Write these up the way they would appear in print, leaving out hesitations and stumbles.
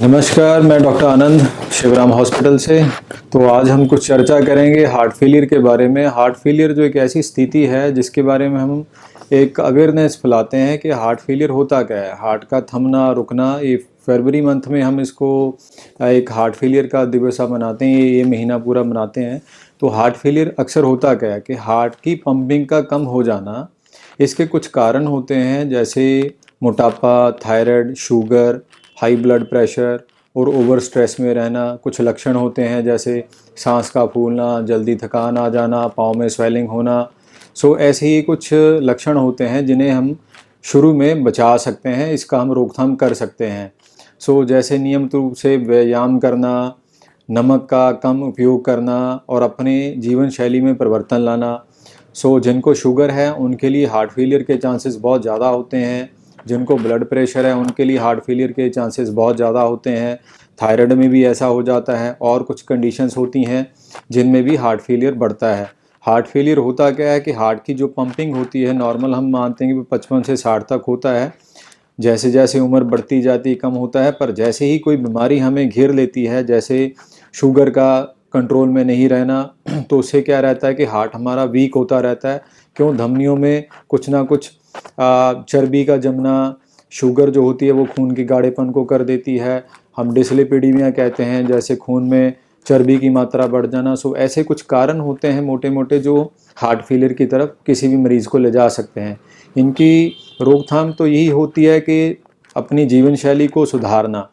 नमस्कार, मैं डॉक्टर आनंद शिवराम हॉस्पिटल से। तो आज हम कुछ चर्चा करेंगे हार्ट फेलियर के बारे में। हार्ट फेलियर जो एक ऐसी स्थिति है जिसके बारे में हम एक अवेयरनेस फैलाते हैं कि हार्ट फेलियर होता क्या है। हार्ट का थमना रुकना, ये फरवरी मंथ में हम इसको एक हार्ट फेलियर का दिवस मनाते हैं, ये महीना पूरा मनाते हैं। तो हार्ट फेलियर अक्सर होता क्या है कि हार्ट की पंपिंग का कम हो जाना। इसके कुछ कारण होते हैं जैसे मोटापा, thyroid, sugar, high blood pressure और ओवर स्ट्रेस में रहना। कुछ लक्षण होते हैं जैसे सांस का फूलना, जल्दी थकान आ जाना, पाँव में स्वेलिंग होना। ऐसे ही कुछ लक्षण होते हैं जिन्हें हम शुरू में बचा सकते हैं, इसका हम रोकथाम कर सकते हैं। जैसे नियमित रूप से व्यायाम करना, नमक का कम उपयोग करना और अपने जीवन शैली में परिवर्तन लाना। जिनको शुगर है उनके लिए हार्ट फेलियर के चांसेस बहुत ज़्यादा होते हैं। जिनको ब्लड प्रेशर है उनके लिए हार्ट फेलियर के चांसेस बहुत ज़्यादा होते हैं। थायराइड में भी ऐसा हो जाता है और कुछ कंडीशंस होती हैं जिनमें भी हार्ट फेलियर बढ़ता है। हार्ट फेलियर होता क्या है कि हार्ट की जो पंपिंग होती है, नॉर्मल हम मानते हैं कि 55 से 60 तक होता है। जैसे जैसे उम्र बढ़ती जाती कम होता है, पर जैसे ही कोई बीमारी हमें घेर लेती है, जैसे शुगर का कंट्रोल में नहीं रहना, तो उससे क्या रहता है कि हार्ट हमारा वीक होता रहता है। क्यों? धमनियों में कुछ ना कुछ चर्बी का जमना, शुगर जो होती है वो खून की गाढ़ेपन को कर देती है। हम डिसलिपिडीमिया कहते हैं, जैसे खून में चर्बी की मात्रा बढ़ जाना। ऐसे कुछ कारण होते हैं मोटे मोटे जो हार्ट फेलियर की तरफ किसी भी मरीज़ को ले जा सकते हैं। इनकी रोकथाम तो यही होती है कि अपनी जीवन शैली को सुधारना,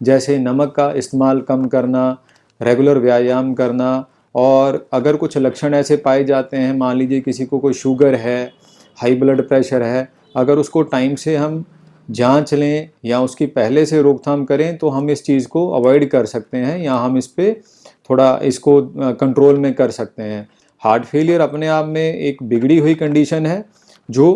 जैसे नमक का इस्तेमाल कम करना, रेगुलर व्यायाम करना। और अगर कुछ लक्षण ऐसे पाए जाते हैं, मान लीजिए किसी को कोई शुगर है, हाई ब्लड प्रेशर है, अगर उसको टाइम से हम जांच लें या उसकी पहले से रोकथाम करें तो हम इस चीज़ को अवॉइड कर सकते हैं या हम इस पे थोड़ा इसको कंट्रोल में कर सकते हैं। हार्ट फेलियर अपने आप में एक बिगड़ी हुई कंडीशन है जो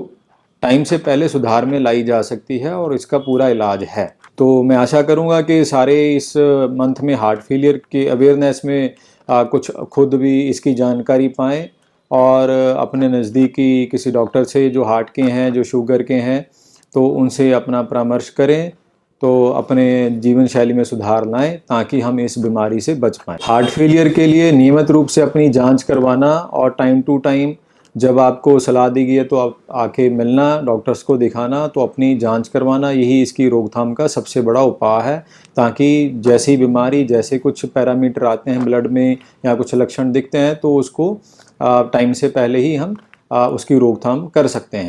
टाइम से पहले सुधार में लाई जा सकती है और इसका पूरा इलाज है। तो मैं आशा करूँगा कि सारे इस मंथ में हार्ट फेलियर के अवेयरनेस में कुछ खुद भी इसकी जानकारी पाएँ और अपने नज़दीकी किसी डॉक्टर से जो हार्ट के हैं, जो शुगर के हैं, तो उनसे अपना परामर्श करें, तो अपने जीवन शैली में सुधार लाएं ताकि हम इस बीमारी से बच पाएँ। हार्ट फेलियर के लिए नियमित रूप से अपनी जांच करवाना और टाइम टू टाइम जब आपको सलाह दी गई है तो आप आके मिलना, डॉक्टर्स को दिखाना, तो अपनी जांच करवाना, यही इसकी रोकथाम का सबसे बड़ा उपाय है। ताकि जैसी बीमारी, जैसे कुछ पैरामीटर आते हैं ब्लड में या कुछ लक्षण दिखते हैं तो उसको टाइम से पहले ही हम उसकी रोकथाम कर सकते हैं।